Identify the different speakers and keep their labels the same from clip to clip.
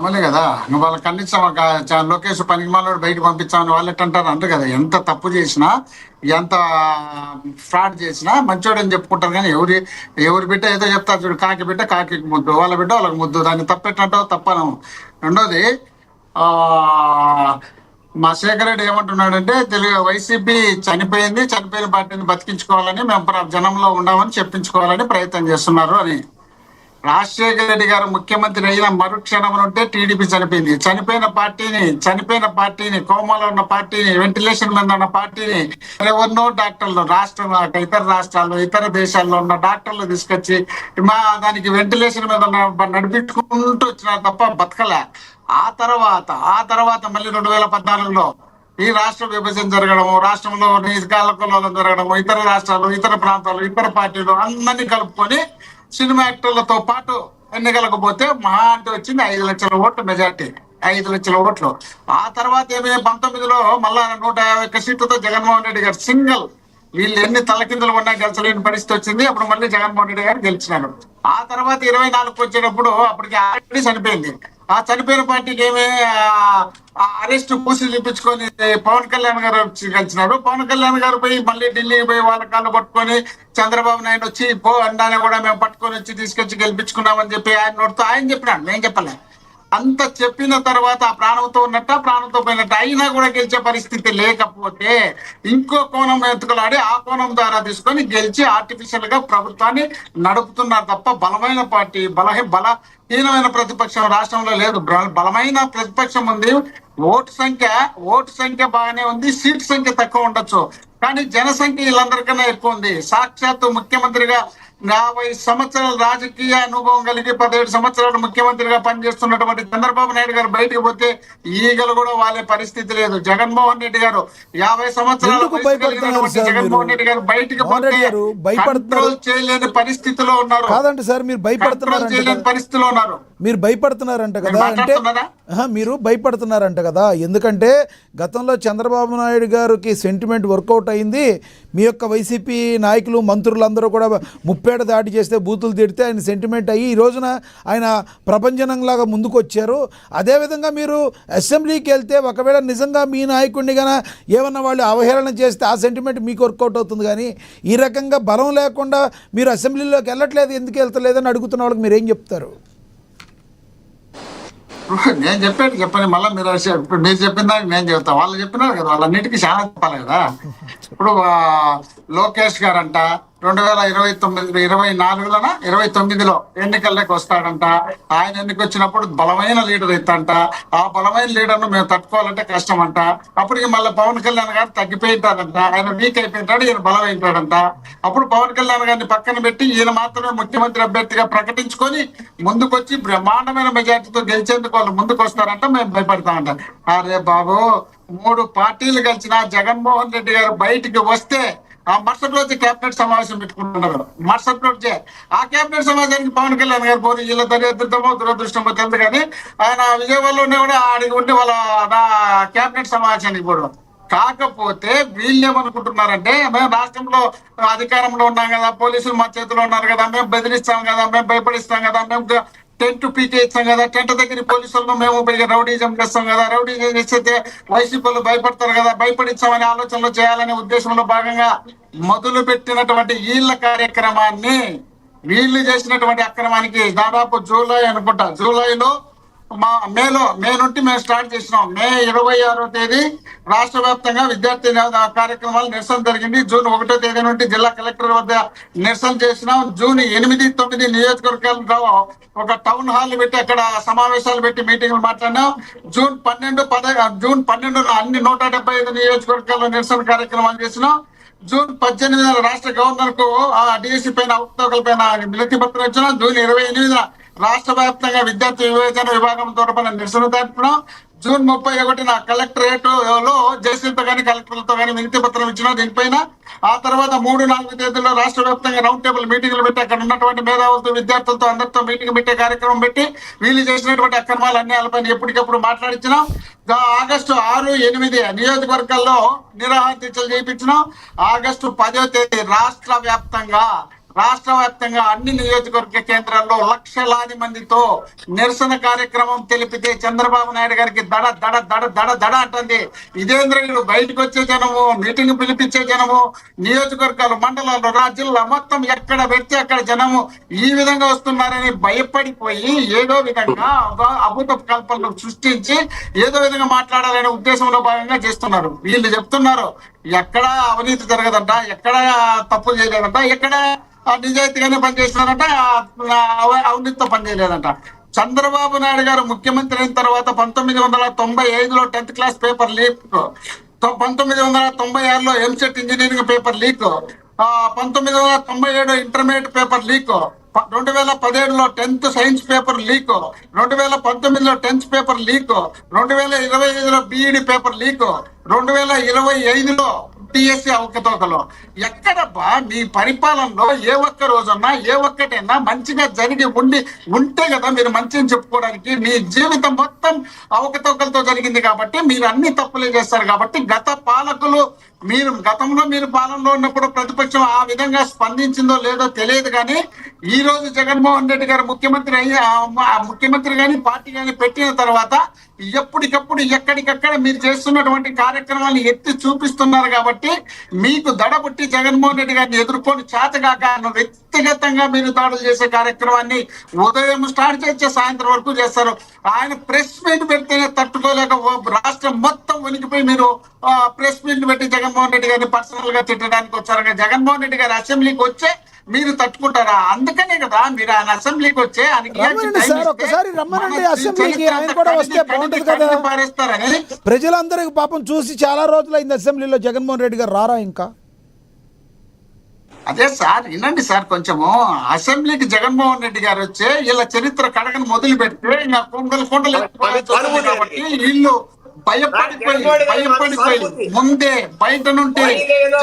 Speaker 1: అమలే కదా. నువ్వు వాళ్ళకి కనీసం ఒక లోకేష్ పనికిమాలోడు బయటకు పంపించామని వాళ్ళు ఎట్టంటారు అంటారు కదా. ఎంత తప్పు చేసినా, ఎంత ఫ్రాడ్ చేసినా మంచోడు అని చెప్పుకుంటారు. కానీ ఎవరి బిడ్డ ఏదో చెప్తారు చూడు, కాకి బిడ్డ కాకి ముద్దు, వాళ్ళ బిడ్డ వాళ్ళకి ముద్దు. దాన్ని తప్పెట్టంటావు తప్పను. రెండోది, ఆ మా శేఖర్ రెడ్డి ఏమంటున్నాడంటే, తెలుగు వైసీపీ చనిపోయింది, చనిపోయిన పార్టీని బతికించుకోవాలని, మేము జనంలో ఉండమని చెప్పించుకోవాలని ప్రయత్నం చేస్తున్నారు అని. రాజశేఖర రెడ్డి గారు ముఖ్యమంత్రి అయిన మరుక్షణం ఉంటే టీడీపీ చనిపోయింది. చనిపోయిన పార్టీని కోమాలో ఉన్న పార్టీని, వెంటిలేషన్ మీద ఉన్న పార్టీని ఎవరినో డాక్టర్లు ఇతర రాష్ట్రాల్లో, ఇతర దేశాల్లో ఉన్న డాక్టర్లు తీసుకొచ్చి దానికి వెంటిలేషన్ మీద నడిపించుకుంటూ వచ్చినారు తప్ప బతకలే. ఆ తర్వాత మళ్ళీ 2014లో ఈ రాష్ట్ర విభజన జరగడము, రాష్ట్రంలో కాలకొల్లం జరగడము, ఇతర రాష్ట్రాలు, ఇతర ప్రాంతాలు, ఇతర పార్టీలు అందరినీ కలుపుకొని సినిమా యాక్టర్లతో పాటు ఎన్నికలకు పోతే మహా అంటే వచ్చింది 5 లక్షల ఓట్లు మెజార్టీ, 5 లక్షల ఓట్లు. ఆ తర్వాత 19లో మళ్ళా 151 సీట్లతో జగన్మోహన్ రెడ్డి గారు సింగిల్, వీళ్ళు ఎన్ని తలకిందులు ఉన్నా గెలిచలేని పరిస్థితి వచ్చింది. అప్పుడు మళ్ళీ జగన్మోహన్ రెడ్డి గారు గెలిచినారు. ఆ తర్వాత 24 వచ్చేటప్పుడు అప్పటికి ఆల్రెడీ చనిపోయింది. ఆ చనిపోయిన పార్టీకి అరెస్ట్ పూసి చూపించుకొని పవన్ కళ్యాణ్ గారు కలిసినారు. పవన్ కళ్యాణ్ గారు పోయి మళ్ళీ ఢిల్లీకి పోయి వాళ్ళ కాళ్ళు పట్టుకొని చంద్రబాబు నాయుడు వచ్చి పో అండానే కూడా మేము పట్టుకొని వచ్చి తీసుకొచ్చి గెలిపించుకున్నామని చెప్పి ఆయన నోటితో ఆయన చెప్పినాడు, నేను చెప్పలే. అంత చెప్పిన తర్వాత ఆ ప్రాణంతో ఉన్నట్ట, ప్రాణంతో పోయినట్ట. అయినా కూడా గెలిచే పరిస్థితి లేకపోతే ఇంకో కోణం ఎత్తుకలాడి ఆ కోణం ద్వారా తీసుకొని గెలిచి ఆర్టిఫిషియల్ గా ప్రభుత్వాన్ని నడుపుతున్నారు తప్ప బలమైన పార్టీ, బలహీనమైన ప్రతిపక్షం రాష్ట్రంలో లేదు. బలమైన ప్రతిపక్షం ఉంది. ఓటు సంఖ్య బాగానే ఉంది, సీట్ సంఖ్య తక్కువ ఉండొచ్చు, కానీ జనసంఖ్య వీళ్ళందరికన్నా ఎక్కువ ఉంది. సాక్షాత్తు ముఖ్యమంత్రిగా 50 సంవత్సరాల రాజకీయ అనుభవం కలిగి 17 సంవత్సరాలు ముఖ్యమంత్రిగా పనిచేస్తున్నటువంటి చంద్రబాబు నాయుడు గారు బయటకు పోతే ఈగలు కూడా వాళ్ళే పరిస్థితి లేదు. జగన్మోహన్ రెడ్డి గారు 50 సంవత్సరాలు జగన్మోహన్ రెడ్డి గారు బయటకు పోతే కంట్రోల్ చేయలేని పరిస్థితిలో ఉన్నారు.
Speaker 2: కాదండి సార్, మీరు
Speaker 1: భయపడుతున్నారు పరిస్థితిలో ఉన్నారు.
Speaker 2: మీరు భయపడుతున్నారంట కదా, అంటే మీరు భయపడుతున్నారంట కదా. ఎందుకంటే గతంలో చంద్రబాబు నాయుడు గారికి సెంటిమెంట్ వర్కౌట్ అయింది. మీ యొక్క వైసీపీ నాయకులు, మంత్రులందరూ కూడా 30 దాడి చేస్తే, బూతులు తిడితే ఆయన సెంటిమెంట్ అయ్యి ఈ రోజున ఆయన ప్రపంచనంలాగా ముందుకు వచ్చారు. అదేవిధంగా మీరు అసెంబ్లీకి వెళ్తే ఒకవేళ నిజంగా మీ నాయకుడిని కన్నా ఏమన్నా వాళ్ళు అవహేళన చేస్తే ఆ సెంటిమెంట్ మీకు వర్కౌట్ అవుతుంది. కానీ ఈ రకంగా బలం లేకుండా మీరు అసెంబ్లీలోకి వెళ్ళట్లేదు, ఎందుకు వెళ్తలేదని అడుగుతున్న వాళ్ళకి మీరు ఏం చెప్తారు?
Speaker 1: నేను చెప్పండి మళ్ళీ మీరు చెప్పిన దానికి నేను చెప్తాను. వాళ్ళు చెప్పినారు కదా, వాళ్ళన్నిటికీ చాలా చెప్పాలి కదా. ఇప్పుడు లోకేష్ గారంట 2024లో ఎన్నికల్లోకి వస్తాడంట. ఆయన ఎన్నిక వచ్చినప్పుడు బలమైన లీడర్ ఇస్తంట. ఆ బలమైన లీడర్ను మేము తట్టుకోవాలంటే కష్టం అంట. అప్పటికి మళ్ళీ పవన్ కళ్యాణ్ గారు తగ్గిపోయింటాడంట, ఆయన వీక్ అయిపోయింటాడు, ఈయన బలమైంటాడంట. అప్పుడు పవన్ కళ్యాణ్ గారిని పక్కన పెట్టి ఈయన మాత్రమే ముఖ్యమంత్రి అభ్యర్థిగా ప్రకటించుకొని ముందుకొచ్చి బ్రహ్మాండమైన మెజార్టీతో గెలిచేందుకు వాళ్ళు ముందుకు వస్తారంట. మేము భయపడతామంట. అరే బాబు, 3 పార్టీలు కలిసిన జగన్మోహన్ రెడ్డి గారు బయటికి వస్తే ఆ మరుసటి రోజు కేబినెట్ సమావేశం పెట్టుకుంటున్నారు. మరుసటి రోజే ఆ కేబినెట్ సమావేశానికి పవన్ కళ్యాణ్ గారు పోరు. వీళ్ళ దరిద్రమో దురదృష్టమో తెలుసు, కానీ ఆయన విజయవాడలోనే కూడా ఆడికి ఉండి వాళ్ళ కేబినెట్ సమావేశానికి పోవడం. కాకపోతే వీళ్ళు ఏమనుకుంటున్నారంటే, మేము రాష్ట్రంలో అధికారంలో ఉన్నాం కదా, పోలీసులు మా చేతిలో ఉన్నారు కదా, మేము బెదిరిస్తాం కదా, మేము భయపడిస్తాం కదా, మేము టెంట్ పీకే ఇస్తాం కదా, టెంట్ దగ్గర పోలీసులను మేము రౌడీజం చేస్తాం కదా, రౌడీజం చేస్తే వైసీపీలు భయపడతారు కదా, భయపడిస్తామనే ఆలోచనలు చేయాలనే ఉద్దేశంలో భాగంగా మొదలు పెట్టినటువంటి వీళ్ళ కార్యక్రమాన్ని, వీళ్ళు చేసినటువంటి అక్రమానికి దాదాపు జూలైలో మే నుండి మేము స్టార్ట్ చేసినాం. మే 26వ తేదీ రాష్ట్ర వ్యాప్తంగా విద్యార్థి కార్యక్రమాలు నిరసన జరిగింది. జూన్ 1వ తేదీ నుండి జిల్లా కలెక్టర్ వద్ద నిరసన చేసినాం. జూన్ 8, 9 నియోజకవర్గాల్లో ఒక టౌన్ హాల్ పెట్టి అక్కడ సమావేశాలు పెట్టి మీటింగ్లు మాట్లాడినాం. జూన్ 12 అన్ని 175 నియోజకవర్గాల్లో నిరసన కార్యక్రమాలు చేసినాం. జూన్ 18 రాష్ట్ర గవర్నర్ కు డిఎస్సీ పైన అవకతవకల పైన వినతి పత్రం ఇచ్చినాం. జూన్ 28 రాష్ట్ర వ్యాప్తంగా విద్యార్థి వివేచన విభాగం తరపున నిరసన తెలిపినాం. జూన్ 31 కలెక్టరేట్ లో జయశ్రీతో కానీ కలెక్టర్లతో కానీ వినతి పత్రం ఇచ్చినాం దీనిపైన. ఆ తర్వాత 3, 4 తేదీల్లో రాష్ట్ర వ్యాప్తంగా రౌండ్ టేబుల్ మీటింగ్లు పెట్టి అక్కడ ఉన్నటువంటి మేధావులతో, విద్యార్థులతో అందరితో మీటింగ్ పెట్టే కార్యక్రమం పెట్టి వీళ్ళు చేసినటువంటి అక్రమాలు అన్యాయాలపైన ఎప్పటికప్పుడు మాట్లాడించినాం. ఆగస్టు 6, 8 నియోజకవర్గాల్లో నిరాహార దీక్షలు చేయించినాం. ఆగస్టు 10వ తేదీ రాష్ట్ర వ్యాప్తంగా రాష్ట్ర వ్యాప్తంగా అన్ని నియోజకవర్గ కేంద్రాల్లో లక్షలాది మందితో నిరసన కార్యక్రమం తెలిపితే చంద్రబాబు నాయుడు గారికి దడ దడ దడ దడ దడ అంటుంది. ఇదేంద్రుడు బయటకు వచ్చే జనము, మీటింగ్ పిలిపించే జనము, నియోజకవర్గాలు, మండలాలు, జిల్లా మొత్తం ఎక్కడ పెడితే అక్కడ జనము ఈ విధంగా వస్తున్నారని భయపడిపోయి ఏదో విధంగా అభూత కల్పనలు సృష్టించి ఏదో విధంగా మాట్లాడాలనే ఉద్దేశంలో భాగంగా చేస్తున్నారు. వీళ్ళు చెప్తున్నారు ఎక్కడ అవినీతి జరగదంట, ఎక్కడ తప్పు చేయలేదంట, ఎక్కడ నిజాయితీగానే పనిచేస్తున్నారంట, అవినీతితో పనిచేయలేదంట. చంద్రబాబు నాయుడు గారు ముఖ్యమంత్రి అయిన తర్వాత 1995లో 10th క్లాస్ పేపర్ లీక్, 1996లో EAMCET engineering paper leak, 1997 intermediate paper leak, 2017లో 10th సైన్స్ పేపర్ లీక్, 2019లో 10th పేపర్ లీక్, 2025లో బీఈడి పేపర్ లీక్, 2025లో టిఎస్సి అవకతవకలు. ఎక్కడబ్బా మీ పరిపాలనలో ఏ ఒక్క రోజన్నా ఏ ఒక్కటైనా మంచిగా జరిగి ఉంటే కదా మీరు మంచిని చెప్పుకోవడానికి. మీ జీవితం మొత్తం అవకతవకలతో జరిగింది కాబట్టి మీరు అన్ని తప్పులే చేస్తారు. కాబట్టి గతంలో మీరు పాలనలో ఉన్నప్పుడు ప్రతిపక్షం ఆ విధంగా స్పందించిందో లేదో తెలియదు. కానీ ఈ రోజు జగన్మోహన్ రెడ్డి గారు ముఖ్యమంత్రి కానీ పార్టీ కానీ పెట్టిన తర్వాత ఎప్పటికప్పుడు ఎక్కడికక్కడ మీరు చేస్తున్నటువంటి కార్యక్రమాన్ని ఎత్తి చూపిస్తున్నారు. కాబట్టి మీకు దడబుట్టి జగన్మోహన్ రెడ్డి గారిని ఎదుర్కొని చేతగాక వ్యక్తిగతంగా మీరు దాడులు చేసే కార్యక్రమాన్ని ఉదయం స్టార్ట్ చేసే సాయంత్రం వరకు చేస్తారు. ఆయన ప్రెస్ మీట్ పెడితేనే తట్టుకోలేక రాష్ట్రం మొత్తం వణికిపోయి మీరు ప్రెస్ మీట్ పెట్టి జగన్మోహన్ రెడ్డి గారిని పర్సనల్ గా తిట్టడానికి వచ్చారు. జగన్మోహన్ రెడ్డి గారి అసెంబ్లీకి వచ్చే మీరు తట్టుకుంటారా? అందుకనే కదా మీరు ఆయన అసెంబ్లీకి వచ్చే పారేస్తారని.
Speaker 2: ప్రజలందరికీ పాపం చూసి చాలా రోజులైంది అసెంబ్లీలో జగన్మోహన్ రెడ్డి గారు రారా ఇంకా?
Speaker 1: అదే సార్ వినండి సార్, కొంచెము అసెంబ్లీకి జగన్మోహన్ రెడ్డి గారు వచ్చే వీళ్ళ చరిత్ర కడగను మొదలు పెడితే ఇంకా కుండలు కాబట్టి వీళ్ళు భయపడిపోయి ముందే బయట నుండి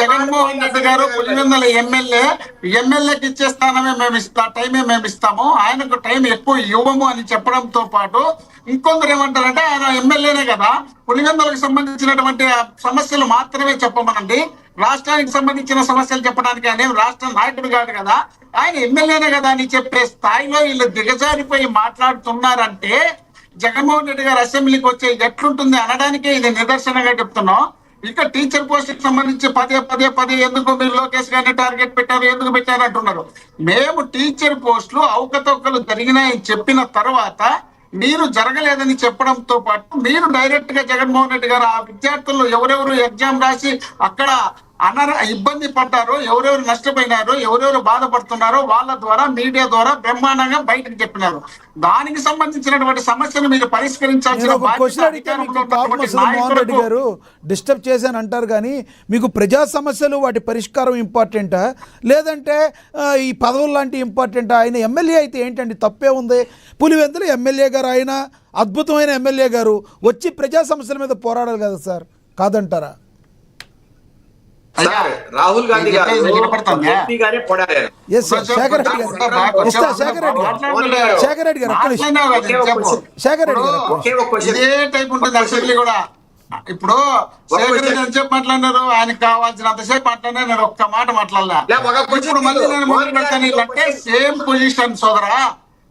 Speaker 1: జగన్మోహన్ రెడ్డి గారు పులివెందుల ఎమ్మెల్యేకి ఇచ్చే స్థానమే టైమే మేము ఇస్తాము, ఆయనకు టైం ఎక్కువ ఇవ్వము అని చెప్పడంతో పాటు ఇంకొందరు ఏమంటారంటే ఆయన ఎమ్మెల్యేనే కదా, పులివెందులకు సంబంధించినటువంటి సమస్యలు మాత్రమే చెప్పమనండి, రాష్ట్రానికి సంబంధించిన సమస్యలు చెప్పడానికి ఆయన రాష్ట్ర నాయకుడు కాదు కదా, ఆయన ఎమ్మెల్యేనే కదా అని చెప్పే స్థాయిలో వీళ్ళు దిగజారిపోయి మాట్లాడుతున్నారంటే జగన్మోహన్ రెడ్డి గారు అసెంబ్లీకి వచ్చే ఎట్లుంటుంది అనడానికే ఇది నిదర్శనంగా చెప్తున్నాం. ఇక టీచర్ పోస్ట్ కి సంబంధించి పదే ఎందుకు మీరు లోకేష్ గారిని టార్గెట్ పెట్టారు, ఎందుకు పెట్టారు అంటున్నారు. మేము టీచర్ పోస్టులు అవకతవకలు జరిగినాయని చెప్పిన తర్వాత మీరు జరగలేదని చెప్పడంతో పాటు మీరు డైరెక్ట్ గా జగన్మోహన్ రెడ్డి గారు ఆ విద్యార్థులు ఎవరెవరు ఎగ్జామ్ రాసి అక్కడ ఇబ్బంది పడ్డారో, ఎవరెవరు నష్టపోయినారో, ఎవరెవరు బాధపడుతున్నారో వాళ్ళ ద్వారా మీడియా ద్వారా బ్రహ్మాండంగా బయటకు చెప్పినారు. దానికి సంబంధించినటువంటి సమస్యను మీరు పరిష్కరించాల్సిన
Speaker 2: మోహన్ రెడ్డి గారు డిస్టర్బ్ చేశాను అంటారు. కానీ మీకు ప్రజా సమస్యలు వాటి పరిష్కారం ఇంపార్టెంటా లేదంటే ఈ పదవులు లాంటి ఇంపార్టెంటా? ఆయన ఎమ్మెల్యే అయితే ఏంటండి తప్పే ఉంది? పులివెందుల ఎమ్మెల్యే గారు, ఆయన అద్భుతమైన ఎమ్మెల్యే గారు వచ్చి ప్రజా సమస్యల మీద పోరాడాలి కదా సార్, కాదంటారా?
Speaker 3: రాహుల్ గాంధీ గారు
Speaker 1: ఇప్పుడు శేఖర్ రెడ్డి ఎంతసేపు మాట్లాడినారు, ఆయనకు కావాల్సినంతసేపు మాట్లాడినా నేను ఒక్క మాట మాట్లాడలే. ఇప్పుడు మళ్ళీ నేను మొదలు పెడతాను అంటే సేమ్ పొజిషన్ సోదరా,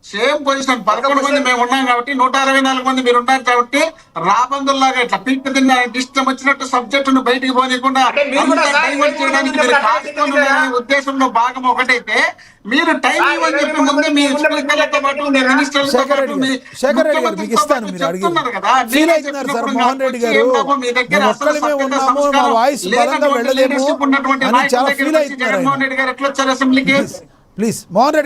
Speaker 1: సేమ్ పొజిషన్. 11 మంది మేము ఉన్నాం కాబట్టి 164 మంది మీరు ఉన్నారు కాబట్టి రాబందుల్లాగా ఇట్లా పీక్ తిన్న ఇష్టం వచ్చినట్టు సబ్జెక్టును బయటికి పోనీయకుండా డైవర్ట్ చేయడానికి మీరు కాచుకొని ఉద్దేశంలో భాగం ఒకటైతే మీరు టైం ఇవ్వని చెప్పి ముందే మీ స్పీకర్లతో పాటు మీ మినిస్టర్లతో పాటు మీ చెప్తున్నారు కదా. మీ దగ్గర లీడర్షిప్ ఉన్నటువంటి నాయకుల దగ్గర జగన్మోహన్ రెడ్డి గారు ఎట్లా వచ్చారు అసెంబ్లీకి?
Speaker 2: ప్లీజ్ మోహన్ రెడ్డి